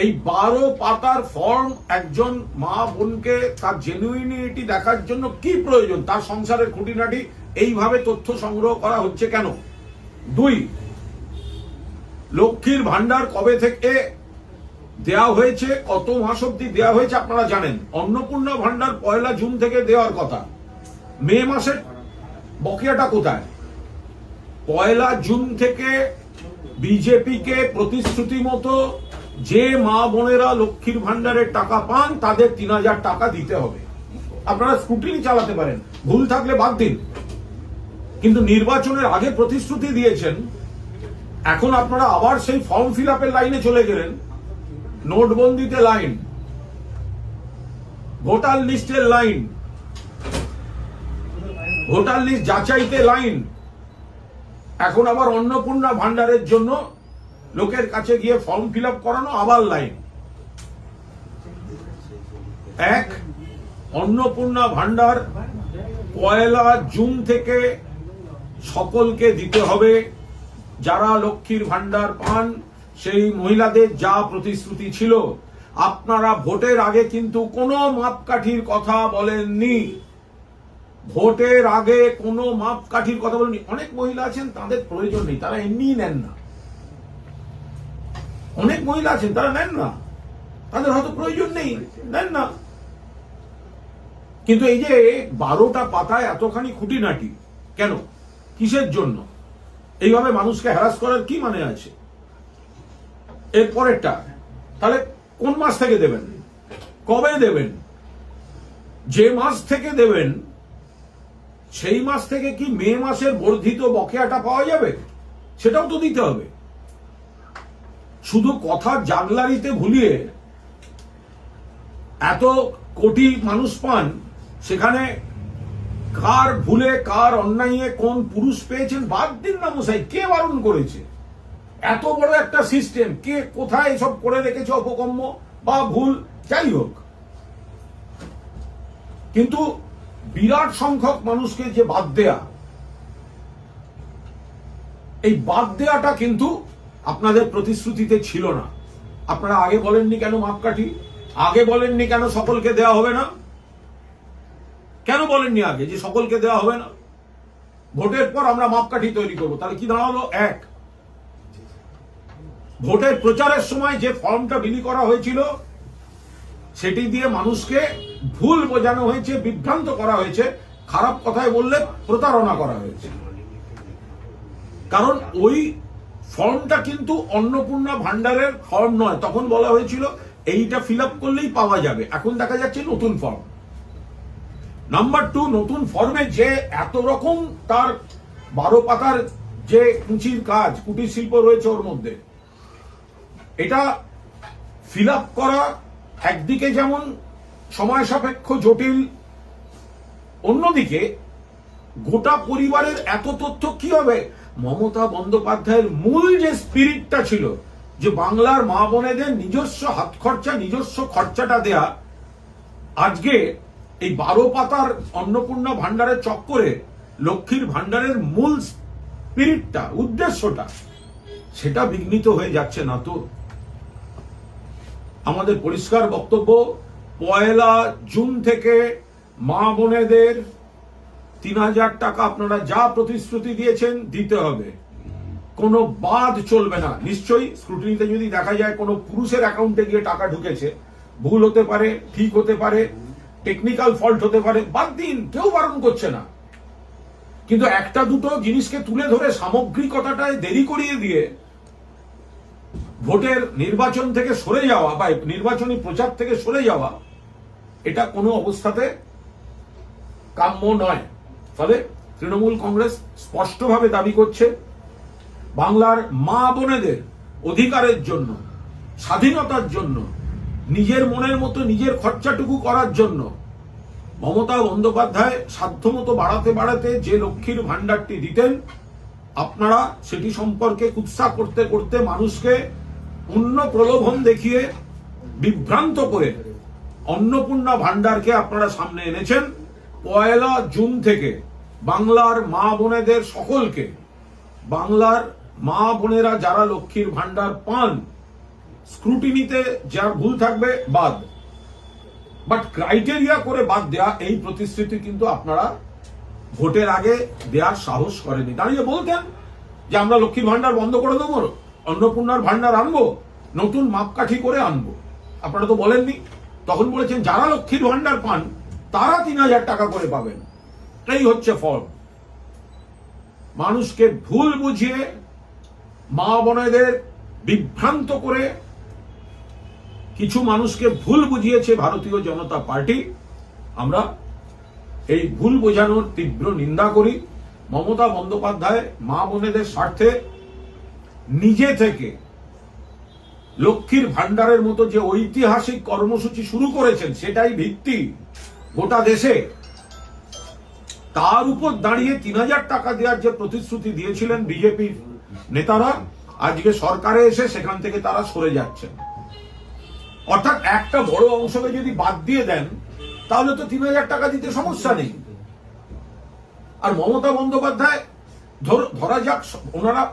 এই 12 পাতার ফর্ম একজন মা বোনকে তার জেনুইনিটি দেখার জন্য কি প্রয়োজন, তার সংসারের খুঁটিনাটি এইভাবে তথ্য সংগ্রহ করা হচ্ছে কেন? 2, লক্ষ্মীর ভান্ডার কবে থেকে দেয়া হয়েছে, কত মাস অব্দি দেওয়া হয়েছে আপনারা জানেন। অন্নপূর্ণা ভান্ডার 1 জুন থেকে দেওয়ার কথা, মে মাসের বকেয়াটা কোথায়? 1 জুন থেকে বিজেপিকে প্রতিশ্রুতি মতো যে মা বোনেরা লক্ষ্মীর ভান্ডারের টাকা পান তাদের 3000 টাকা দিতে হবে। আপনারা স্ক্রুটিনি চালাতে পারেন, ভুল থাকলে বাদ দিন, কিন্তু নির্বাচনের আগে প্রতিশ্রুতি দিয়েছেন, এখন আপনারা আবার সেই ফর্ম ফিল আপের লাইনে চলে গেলেন। নোটবন্দিতে লাইন, ভোটার লিস্টের লাইন, ভোটার লিস্ট যাচাইতে লাইন, এখন আবার অন্নপূর্ণা ভান্ডারের জন্য লোকের কাছে গিয়ে ফর্ম ফিল আপ করানো, আবার লাইন। 1, অন্নপূর্ণা ভান্ডার 1 জুন থেকে সকলকে দিতে হবে। যারা লক্ষ্মীর ভান্ডার পান সেই মহিলাদের যা প্রতিশ্রুতি ছিল, আপনারা ভোটের আগে কিন্তু কোনো মাপকাঠির কথা বলেননি। ভোটের আগে কোনো মাপকাঠির কথা বলেননি। অনেক মহিলা আছেন তাদের প্রয়োজন নেই, তারা এমনি নেন না। অনেক মহিলা আছেন তারা নেন না, তাদের হয়তো প্রয়োজন নেই, নেন না। কিন্তু এই যে 12টা পাতায় এতখানি খুঁটিনাটি কেন, কিসের জন্য? এইভাবে মানুষকে হ্যারাস করার কি মানে আছে? এর পরেরটা তাহলে কোন মাস থেকে দেবেন, কবে দেবেন? যে মাস থেকে দেবেন সেই মাস থেকে কি মে মাসের বর্ধিত বকেয়াটা পাওয়া যাবে? সেটাও তো দিতে হবে। শুধু কথা জাগলারিতে ভুলিয়ে এত কোটি মানুষ পান, সেখানে কার ভুলে কার অন্যায়ে কোন পুরুষ পেয়েছেন বাদ দিন না মশাই, কে বারণ করেছে? এত বড় একটা সিস্টেম, কে কোথায় এসব করে রেখেছে অপকম্ম বা ভুল, যাই হোক। কিন্তু বিরাট সংখ্যক মানুষকে যে বাদ দেয়া, এই বাদ দেয়াটা কিন্তু আপনাদের প্রতিশ্রুতিতে ছিল না। আপনারা আগে বলেননি কেন মাপকাঠি? আগে বলেননি কেন সকলকে দেওয়া হবে না? কেন বলেননি আগে যে সকলকে দেওয়া হবে না? ভোটের পর আমরা মাপকাঠি তৈরি করবো। তাহলে কি দাঁড়ালো? 1, ভোটের প্রচারের সময় যে ফর্মটা বিলি করা হয়েছিল সেটি দিয়ে মানুষকে ভুল বোঝানো হয়েছে, বিভ্রান্ত করা হয়েছে, খারাপ কথায় বললে প্রতারণা করা হয়েছে। কারণ ওই ফর্মটা কিন্তু অন্নপূর্ণা ভান্ডারের ফর্ম নয়। তখন বলা হয়েছিল এইটা ফিল আপ করলেই পাওয়া যাবে, এখন দেখা যাচ্ছে নতুন ফর্ম। নাম্বার 2, নতুন ফর্মে যে এত রকম তার 12 পাতার যে কুচির কাজ, কুটির শিল্প রয়েছে ওর মধ্যে, এটা ফিল আপ করা একদিকে যেমন সময় সাপেক্ষ, জটিল, অন্যদিকে গোটা পরিবারের এত তথ্য কি হবে? মমতা বন্দ্যোপাধ্যায়ের মূল যে স্পিরিটটা ছিল, যে বাংলার মা বোনেদের নিজস্ব হাত খরচা, নিজস্ব খরচাটা দেয়া, আজকে এই 12 পাতার অন্নপূর্ণা ভান্ডারের চক্করে লক্ষ্মীর ভান্ডারের মূল স্পিরিটটা, উদ্দেশ্যটা, সেটা বিঘ্নিত হয়ে যাচ্ছে না তো? আমাদের পরিষ্কার বক্তব্য, 1 জুন থেকে মা বোনেদের 3000 টাকা আপনারা যা প্রতিশ্রুতি দিয়েছেন দিতে হবে, কোনো বাদ চলবে না। নিশ্চয়ই স্ক্রুটিনিতে যদি দেখা যায় কোনো পুরুষের অ্যাকাউন্টে গিয়ে টাকা ঢুকেছে, ভুল হতে পারে, ঠিক হতে পারে, টেকনিক্যাল ফল্ট হতে পারে, বাদ দিন, কেউ বারণ করছে না। কিন্তু একটা দুটো জিনিসকে তুলে ধরে সামগ্রিকতাটায় দেরি করিয়ে দিয়ে ভোটের নির্বাচন থেকে সরে যাওয়া বা নির্বাচনী প্রচার থেকে সরে যাওয়া, এটা কোনো অবস্থাতে কাম্য নয়। ফলে তৃণমূল কংগ্রেস স্পষ্টভাবে দাবি করছে, বাংলার মা বোনেদের অধিকারের জন্য, স্বাধীনতার জন্য, নিজের মনের মতো নিজের খরচাটুকু করার জন্য মমতা বন্দ্যোপাধ্যায় সাধ্যমতো বাড়াতে বাড়াতে যে লক্ষ্মীর ভান্ডারটি দিতেন, আপনারা সেটি সম্পর্কে কুৎসা করতে করতে মানুষকে অন্য প্রলোভন দেখিয়ে বিভ্রান্ত করে অন্নপূর্ণা ভান্ডারকে আপনারা সামনে এনেছেন। 1 জুন থেকে বাংলার মা বোনেদের সকলকে, বাংলার মা বোনেরা যারা লক্ষ্মীর ভান্ডার পান স্ক্রুটিনিতে যার ভুল থাকবে বাদ, বাট ক্রাইটেরিয়া করে বাদ দেয়া এই প্রতিশ্রুতি কিন্তু আপনারা ভোটের আগে দেওয়ার সাহস করেনি। দাঁড়িয়ে বলতেন যে আমরা লক্ষ্মীর ভান্ডার বন্ধ করে দেবো, অন্নপূর্ণার ভান্ডার আনবো, নতুন মাপকাঠি করে আনবো। আপনারা তো বলেননি, তখন বলেছেন যারা লক্ষ্মীর ভান্ডার পান তারা ৩,০০০ টাকা করে পাবেন। এই হচ্ছে ফল। মানুষকে ভুল বুঝিয়ে, মা বোনেদের বিভ্রান্ত করে কিছু মানুষকে ভুল বুঝিয়েছে ভারতীয় জনতা পার্টি। আমরা এই ভুল বোঝানোর তীব্র নিন্দা করি। মমতা বন্দ্যোপাধ্যায় মা বোনেদের স্বার্থে নিজে থেকে লক্ষ্মীর ভান্ডারের মতো যে ঐতিহাসিক কর্মসূচি শুরু করেছেন, সেটাই ভিত্তি গোটা দেশে। তার উপর দাঁড়িয়ে ৩,০০০ টাকা দেওয়ার যে প্রতিশ্রুতি দিয়েছিলেন বিজেপির নেতারা, আজকে সরকারে এসে সেখান থেকে তারা সরে যাচ্ছেন। অর্থাৎ একটা বড় অংশকে যদি বাদ দিয়ে দেন তাহলে তো ৩,০০০ টাকা দিতে সমস্যা নেই। আর মমতা বন্দ্যোপাধ্যায় ধরা যাক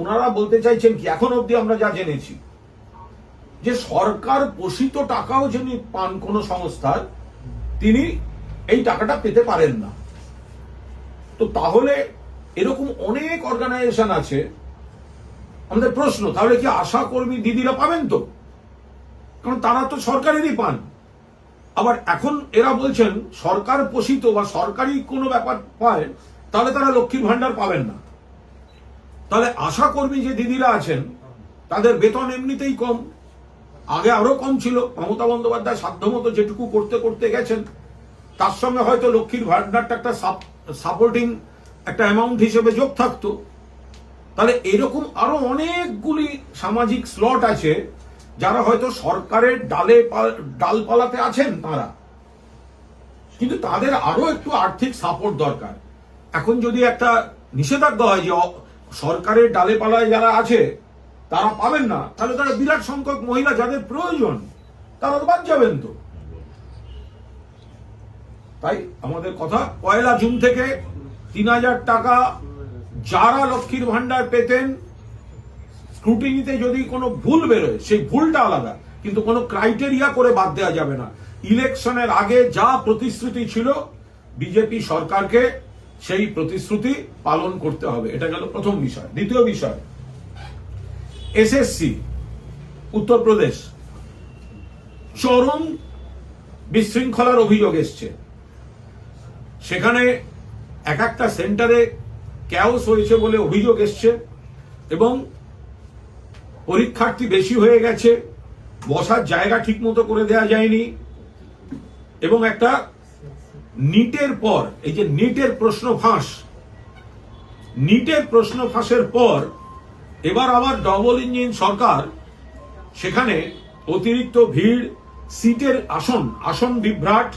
ওনারা বলতে চাইছেন কি, এখন অব্দি আমরা যা জেনেছি যে সরকার পোষিত টাকাও যিনি পান কোন সংস্থার, তিনি এই টাকাটা পেতে পারেন না। তো তাহলে এরকম অনেক অর্গানাইজেশন আছে। আমাদের প্রশ্ন, তাহলে কি আশা কর্মী দিদিরা পাবেন? তো কারণ তারা তো সরকারেরই পান। আবার এখন এরা বলছেন সরকার পোষিত বা সরকারি কোনো ব্যাপার পায় তাহলে তারা লক্ষ্মীর ভান্ডার পাবেন না। তাহলে আশা কর্মী যে দিদিরা আছেন তাদের বেতন এমনিতেই কম, আগে আরো কম ছিল। মমতা বন্দ্যোপাধ্যায় সাধ্যমতো যেটুকু করতে করতে গেছেন, তার সঙ্গে হয়তো লক্ষ্মীর ভান্ডারটা একটা সাপোর্টিং একটা অ্যামাউন্ট হিসেবে যোগ থাকতো। তাহলে এরকম আরো অনেকগুলি সামাজিক স্লট আছে যারা হয়তো সরকারের ডালপালাতে আছেন তারা, কিন্তু তাদের আরো একটু আর্থিক সাপোর্ট দরকার। এখন যদি একটা নিষেধাজ্ঞা হয় যে সরকারের ডালে পালায় যারা আছে তারা পাবেন না, তাহলে তারা বিরাট সংখ্যক মহিলা যাদের প্রয়োজন তারা বাদ যাবেন। তো তাই আমাদের কথা, ১ জুন থেকে ৩,০০০ টাকা যারা লক্ষ্মীর ভান্ডার পেতেন, স্ক্রুটিনিতে যদি কোনো ভুল বেরোয় সেই ভুলটা আলাদা, কিন্তু কোনো ক্রাইটেরিয়া করে বাদ দেওয়া যাবে না। ইলেকশনের আগে যা প্রতিশ্রুতি ছিল বিজেপি সরকারকে সেই প্রতিশ্রুতি পালন করতে হবে। এটা গেল প্রথম বিষয়। দ্বিতীয় বিষয়, এসএসসি উত্তরপ্রদেশ চরম বিশৃঙ্খলার অভিযোগ এসছে। সেখানে এক একটা সেন্টারে ক্যাওস হয়েছে বলে অভিযোগ এসছে এবং পরীক্ষার্থী বেশি হয়ে গেছে, বসার জায়গা ঠিক মতো করে দেওয়া যায়নি এবং একটা নিটের পর, এই যে নিটের প্রশ্ন ফাঁসের পর এবার আবার ডবল ইঞ্জিন সরকার, সেখানে অতিরিক্ত ভিড়, সিটের আসন বিভ্রাট,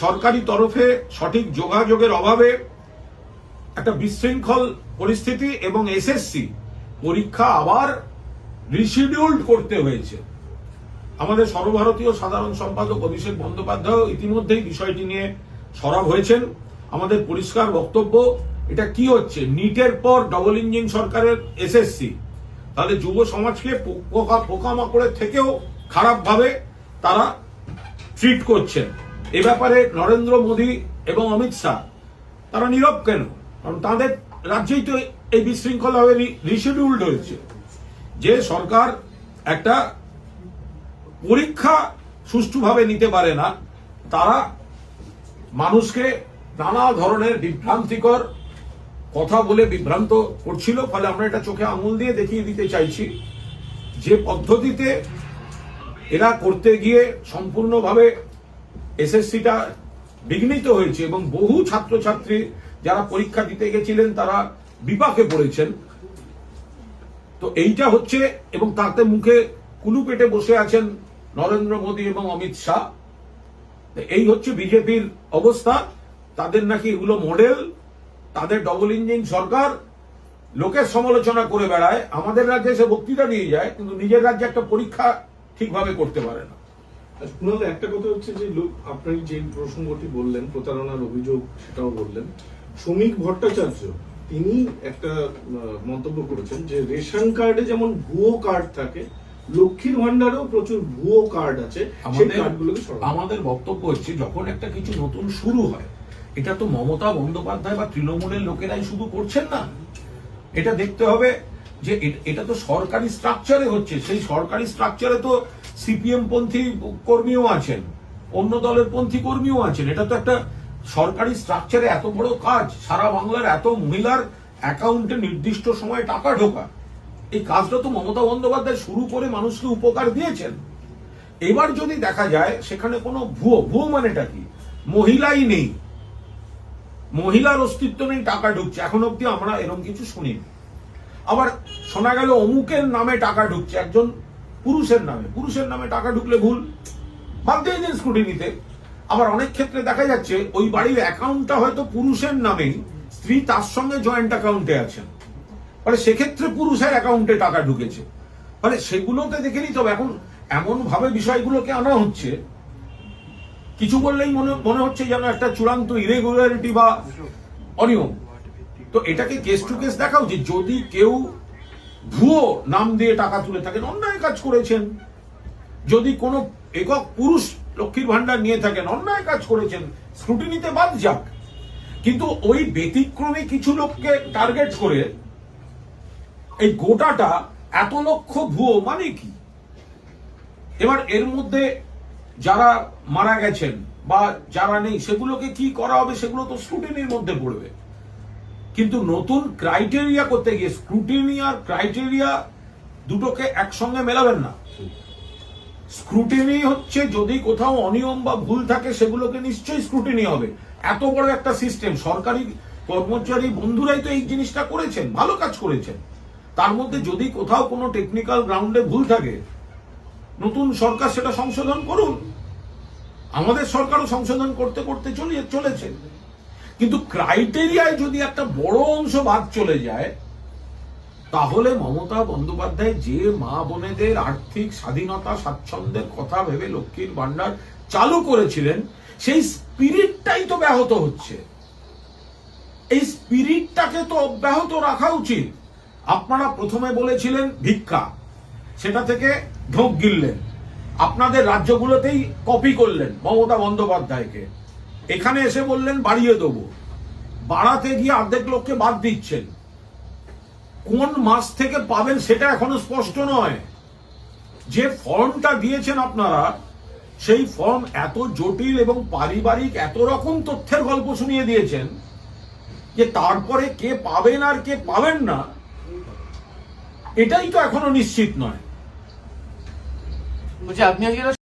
সরকারি তরফে সঠিক যোগাযোগের অভাবে একটা বিশৃঙ্খল পরিস্থিতি এবং এসএসসি পরীক্ষা আবার রিশিডিউল্ড করতে হয়েছে। আমাদের সর্বভারতীয় সাধারণ সম্পাদক অভিষেক বন্দ্যোপাধ্যায় ইতিমধ্যেই বিষয়টি নিয়ে সরব হয়েছেন। আমাদের পরিষ্কার বক্তব্য, এটা কি হচ্ছে? নিটের পর ডবল ইঞ্জিন সরকারের এসএসসি, তাহলে যুব সমাজকে পোকামাকড়ের থেকেও খারাপভাবে তারা ট্রিট করছেন। এ ব্যাপারে নরেন্দ্র মোদী এবং অমিত শাহ তারা নীরব কেন? কারণ তাদের রাজ্যেই তো এই বিশৃঙ্খলা হয়ে রিশিডিউল্ড হয়েছে। যে সরকার একটা পরীক্ষা সুষ্ঠুভাবে নিতে পারে না, তারা মানুষকে নানা ধরনের বিভ্রান্তিকর কথা বলে বিভ্রান্ত করছিল। ফলে আমরা এটা চোখে আঙুল দিয়ে দেখিয়ে দিতে চাইছি যে পদ্ধতিতে এরা করতে গিয়ে সম্পূর্ণভাবে এসএসসিটা বিঘ্নিত হয়েছে এবং বহু ছাত্রছাত্রী যারা পরীক্ষা দিতে গেছিলেন তারা বিপাকে পড়েছেন। তো এইটা হচ্ছে, এবং তাতে মুখে কুলু পেটে বসে আছেন নরেন্দ্র মোদী এবং অমিত শাহ। এই হচ্ছে বিজেপির অবস্থা। তাদের নাকি এগুলো মডেল, তাদের ডবল ইঞ্জিন সরকার, লোকের সমালোচনা করে বেড়ায়, আমাদের রাজ্যে এসে বক্তৃতা দিয়ে যায়, কিন্তু নিজের রাজ্যে একটা পরীক্ষা ঠিকভাবে করতে পারে না। একটা কথা হচ্ছে যে আপনি যে প্রসঙ্গটি বললেন, প্রতারণার অভিযোগ, সেটাও বললেন। শ্রমিক ভট্টাচার্য তিনি একটা মন্তব্য করেছেন যে রেশন কার্ডে যেমন ভুয়ো কার্ড থাকে, লক্ষ্মীর ভান্ডারেও প্রচুর ভুয়ো কার্ড আছে, সেই কার্ডগুলোকে সরানো। আমাদের বক্তব্য হচ্ছে যখন একটা কিছু নতুন শুরু হয়, এটা তো মমতা বন্দ্যোপাধ্যায় বা তৃণমূলের লোকেরাই শুধু করছেন না, এটা দেখতে হবে যে এটা তো সরকারি স্ট্রাকচারে হচ্ছে। সেই সরকারি স্ট্রাকচারে তো সিপিএম পন্থী কর্মীও আছেন, অন্য দলের পন্থী কর্মীও আছেন। এটা তো একটা সরকারি স্ট্রাকচারে এত বড় কাজ, সারা বাংলার এত মহিলার অ্যাকাউন্টে নির্দিষ্ট সময়ে টাকা ঢোকা, এই কাজটা তো মমতা বন্দ্যোপাধ্যায় শুরু করে মানুষকে উপকার দিয়েছেন। এবার যদি দেখা যায় সেখানে কোনো ভুয়ো মানেটা কি, মহিলাই নেই, মহিলার অস্তিত্ব নেই, টাকা ঢুকছে, এখন অব্দি আমরা এরকম কিছু শুনিনি। আবার শোনা গেল অমুকের নামে টাকা ঢুকছে, একজন পুরুষের নামে টাকা ঢুকলে ভুল, বাদ দিয়ে দিন স্ক্রুটিনিতে। আবার অনেক ক্ষেত্রে দেখা যাচ্ছে ওই বাড়ির অ্যাকাউন্টটা হয়তো পুরুষের নামেই, স্ত্রী তার সঙ্গে জয়েন্ট অ্যাকাউন্টে আছেন, মানে সেক্ষেত্রে পুরুষের অ্যাকাউন্টে টাকা ঢুকেছে, মানে সেগুলোকে দেখে নিতে হবে। এখন এমন ভাবে বিষয়গুলোকে আনা হচ্ছে, কিছু বললেই মনে হচ্ছে যেন একটা চূড়ান্ত ইরেগুলারিটি বা অনিয়ম। তো এটাকে কেস টু কেস দেখা উচিত। যদি কেউ ভুয়ো নাম দিয়ে টাকা তুলে থাকেন, অন্যায় কাজ করেছেন। যদি কোনো একক পুরুষ লক্ষ্মীর ভান্ডার নিয়ে থাকেন, অন্যায় কাজ করেছেন, স্ক্রুটিনিতে বাদ যাক। কিন্তু ওই ব্যতিক্রমী কিছু লোককে টার্গেট করে এই গোটাটা এত লক্ষ ভুয়ো মানে কি? এবার এর মধ্যে যারা মারা গেছেন বা যারা নেই সেগুলোকে কি করা হবে, সেগুলো তো স্ক্রুটিনির মধ্যে পড়বে। কিন্তু নতুন ক্রাইটেরিয়া করতে গিয়ে স্ক্রুটিনি আর ক্রাইটেরিয়া দুটোকে একসঙ্গে মেলাবেন না। স্ক্রুটিনি হচ্ছে যদি কোথাও অনিয়ম বা ভুল থাকে সেগুলোকে নিশ্চয়ই স্ক্রুটিনি হবে। এত বড় একটা সিস্টেম, সরকারি কর্মচারী বন্ধুরাই তো এই জিনিসটা করেছেন, ভালো কাজ করেছেন। তার মধ্যে যদি কোথাও কোনো টেকনিক্যাল গ্রাউন্ডে ভুল থাকে, নতুন সরকার সেটা সংশোধন করুন। আমাদের সরকারও সংশোধন করতে করতে চলেছে। কিন্তু ক্রাইটেরিয়ায় যদি একটা বড় অংশ বাদ চলে যায়, তাহলে মমতা বন্দ্যোপাধ্যায় যে মা বোনেদের আর্থিক স্বাধীনতা স্বাচ্ছন্দ্যের কথা ভেবে লক্ষ্মীর ভান্ডার চালু করেছিলেন, সেই স্পিরিটটাই তো ব্যাহত হচ্ছে। এই স্পিরিটটাকে তো অব্যাহত রাখা উচিত। আপনারা প্রথমে বলেছিলেন ভিক্ষা, সেটা থেকে ঢোক গিললেন, আপনাদের রাজ্যগুলোতেই কপি করলেন মমতা বন্দ্যোপাধ্যায়কে, এখানে এসে বললেন বাড়িয়ে দেবো, বাড়াতে গিয়ে অর্ধেক লোককে বাদ দিচ্ছেন। কোন মাস থেকে পাবেন সেটা এখনো স্পষ্ট নয়। যে ফর্মটা দিয়েছেন আপনারা, সেই ফর্ম এত জটিল এবং পারিবারিক এত রকম তথ্যের গল্প শুনিয়ে দিয়েছেন যে তারপরে কে পাবেন আর কে পাবেন না এটাই তো এখনো নিশ্চিত নয়। বলছি আপনি আজকে